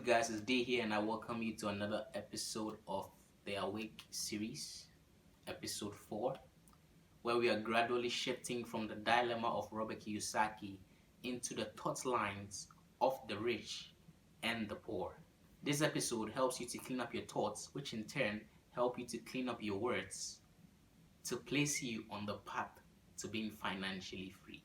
good, guys? It's Day here, and I welcome you to another episode of the Awake series, episode 4, where we are gradually shifting from the dilemma of Robert Kiyosaki into the thought lines of the rich and the poor. This episode helps you to clean up your thoughts, which in turn help you to clean up your words to place you on the path to being financially free.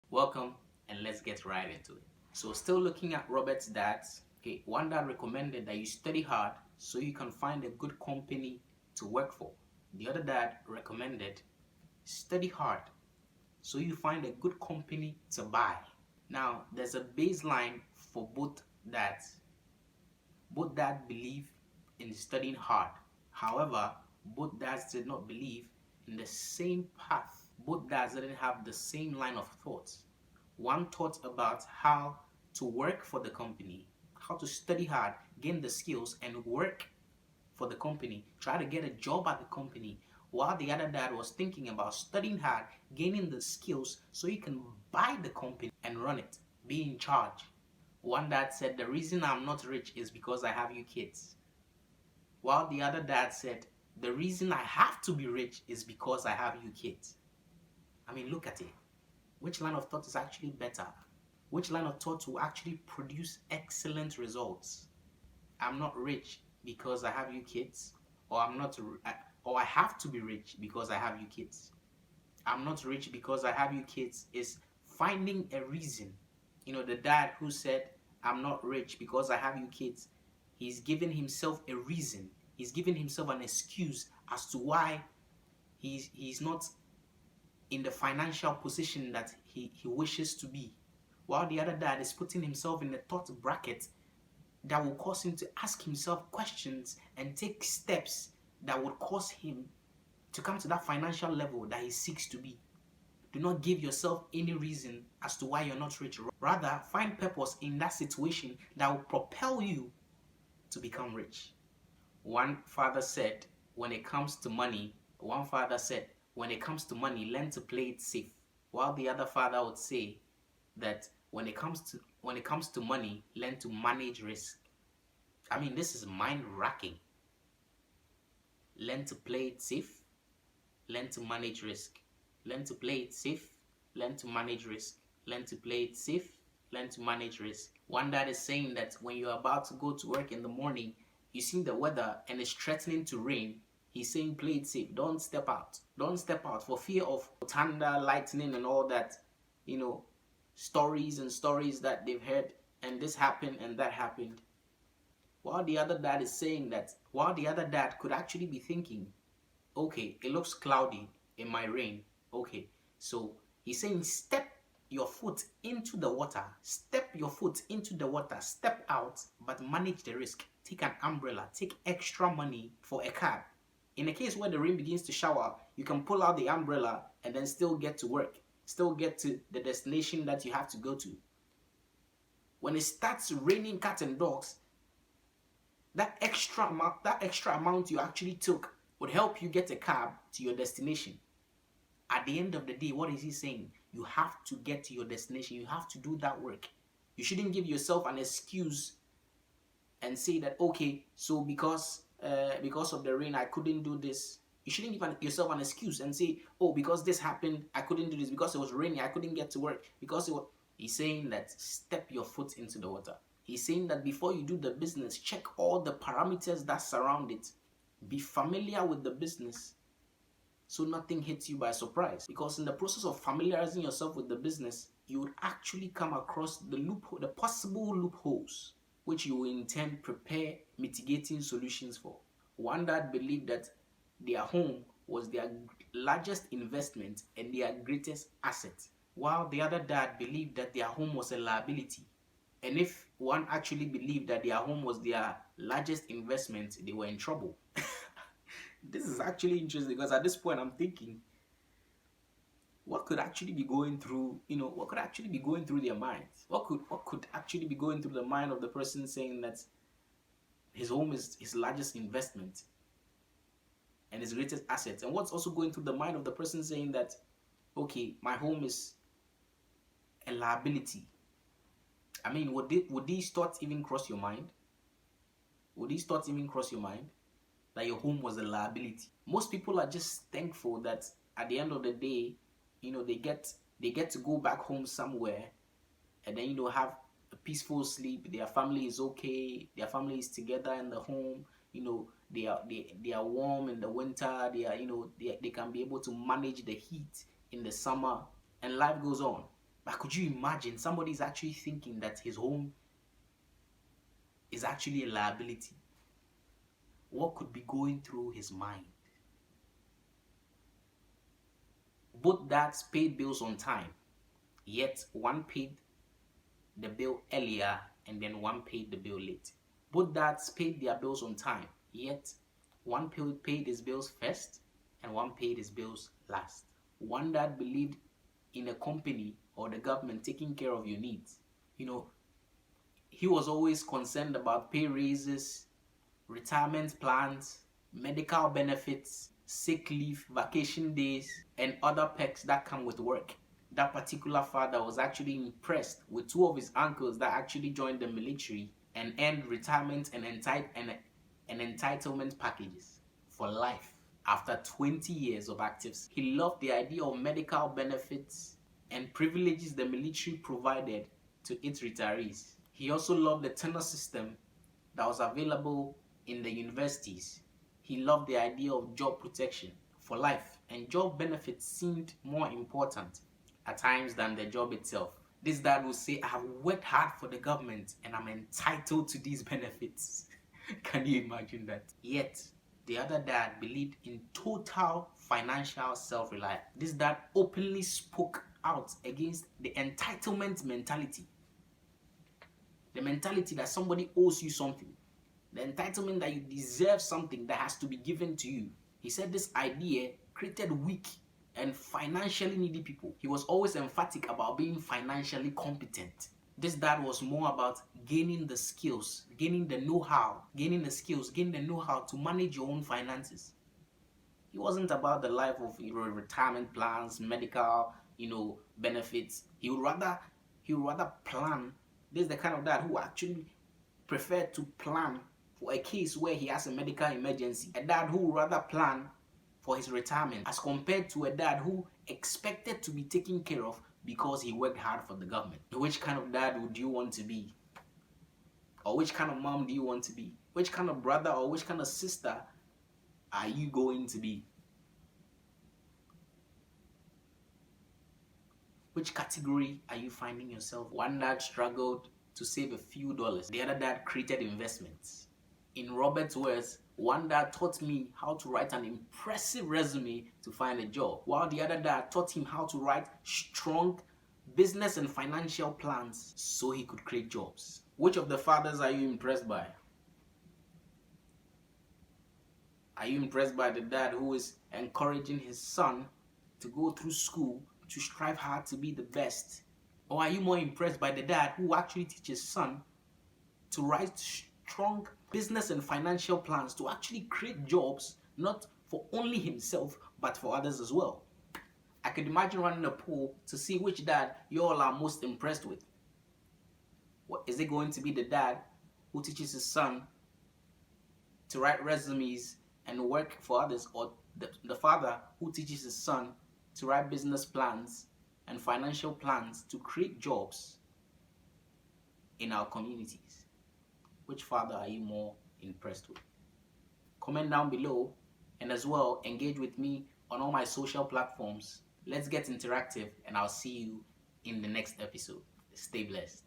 Welcome, and let's get right into it. So still looking at Robert's dads, one dad recommended that you study hard so you can find a good company to work for. The other dad recommended study hard so you find a good company to buy. Now, there's a baseline for both dads. Both dads believe in studying hard. However, both dads did not believe in the same path. Both dads didn't have the same line of thoughts. One thought about how to work for the company, how to study hard, gain the skills, and work for the company, try to get a job at the company, while the other dad was thinking about studying hard, gaining the skills so he can buy the company and run it, be in charge. One dad said, the reason I'm not rich is because I have you kids. While the other dad said, the reason I have to be rich is because I have you kids. I mean, look at it. Which line of thought is actually better? Which line of thought will actually produce excellent results? I'm not rich because I have you kids, or I have to be rich because I have you kids. I'm not rich because I have you kids is finding a reason. The dad who said, I'm not rich because I have you kids, he's giving himself a reason. He's giving himself an excuse as to why he's not in the financial position that he wishes to be. While the other dad is putting himself in a thought bracket that will cause him to ask himself questions and take steps that would cause him to come to that financial level that he seeks to be. Do not give yourself any reason as to why you're not rich. Rather, find purpose in that situation that will propel you to become rich. One father said, when it comes to money, learn to play it safe. While the other father would say that when it comes to money, learn to manage risk. I mean, this is mind-racking. Learn to play it safe, learn to manage risk. Learn to play it safe, learn to manage risk. Learn to play it safe, learn to manage risk. One dad is saying that when you're about to go to work in the morning, you see the weather and it's threatening to rain. He's saying play it safe, don't step out. Don't step out for fear of thunder, lightning, and all that, stories that they've heard, and this happened and that happened. While the other dad could actually be thinking, okay, it looks cloudy, it might rain. Okay, so he's saying step your foot into the water, step out, but manage the risk. Take an umbrella, take extra money for a cab. In the case where the rain begins to shower, you can pull out the umbrella and then still get to work, still get to the destination that you have to go to. When it starts raining cats and dogs, that extra amount you actually took would help you get a cab to your destination. At the end of the day, what is he saying? You have to get to your destination. You have to do that work. You shouldn't give yourself an excuse and say that, okay, so because of the rain, I couldn't do this. You shouldn't give yourself an excuse and say, oh, because this happened, I couldn't do this. Because it was raining, I couldn't get to work. He's saying that step your foot into the water. He's saying that before you do the business, check all the parameters that surround it. Be familiar with the business so nothing hits you by surprise. Because in the process of familiarizing yourself with the business, you would actually come across the possible loopholes, which you will in turn prepare mitigating solutions for. One dad believed that their home was their largest investment and their greatest asset, while the other dad believed that their home was a liability. And if one actually believed that their home was their largest investment, they were in trouble. This is actually interesting because at this point I'm thinking, what could actually be going through, their minds? What could actually be going through the mind of the person saying that his home is his largest investment and his greatest asset? And what's also going through the mind of the person saying that, okay, my home is a liability. I mean, would these thoughts even cross your mind? Would these thoughts even cross your mind? That your home was a liability? Most people are just thankful that at the end of the day, they get to go back home somewhere and then have a peaceful sleep. Their family is okay. Their family is together in the home. They are warm in the winter. They can be able to manage the heat in the summer, and life goes on. But could you imagine somebody is actually thinking that his home is actually a liability? What could be going through his mind? Both dads paid bills on time, yet one paid the bill earlier and then one paid the bill late. Both dads paid their bills on time, yet one paid his bills first and one paid his bills last. One dad believed in a company or the government taking care of your needs. He was always concerned about pay raises, retirement plans, medical benefits, sick leave, vacation days, and other perks that come with work. That particular father was actually impressed with two of his uncles that actually joined the military and earned retirement and entitlement packages for life after 20 years of active service. He loved the idea of medical benefits and privileges the military provided to its retirees. He also loved the tenure system that was available in the universities. He loved the idea of job protection for life, and job benefits seemed more important at times than the job itself. This dad will say, I have worked hard for the government and I'm entitled to these benefits. Can you imagine that? Yet, the other dad believed in total financial self-reliance. This dad openly spoke out against the entitlement mentality. The mentality that somebody owes you something. The entitlement that you deserve something that has to be given to you. He said this idea created weak and financially needy people. He was always emphatic about being financially competent. This dad was more about gaining the skills, gaining the know-how, gaining the know-how to manage your own finances. He wasn't about the life of retirement plans, medical, benefits. He would rather plan. This is the kind of dad who actually preferred to plan for a case where he has a medical emergency. A dad who would rather plan for his retirement as compared to a dad who expected to be taken care of because he worked hard for the government. Which kind of dad would you want to be? Or which kind of mom do you want to be? Which kind of brother or which kind of sister are you going to be? Which category are you finding yourself? One dad struggled to save a few dollars. The other dad created investments. In Robert's words, one dad taught me how to write an impressive resume to find a job, while the other dad taught him how to write strong business and financial plans so he could create jobs. Which of the fathers are you impressed by? Are you impressed by the dad who is encouraging his son to go through school, to strive hard to be the best? Or are you more impressed by the dad who actually teaches his son to write strong business and financial plans to actually create jobs, not for only himself, but for others as well? I could imagine running a poll to see which dad you all are most impressed with. What is it going to be? The dad who teaches his son to write resumes and work for others, or the father who teaches his son to write business plans and financial plans to create jobs in our communities? Which father are you more impressed with? Comment down below, and as well engage with me on all my social platforms. Let's get interactive, and I'll see you in the next episode. Stay blessed.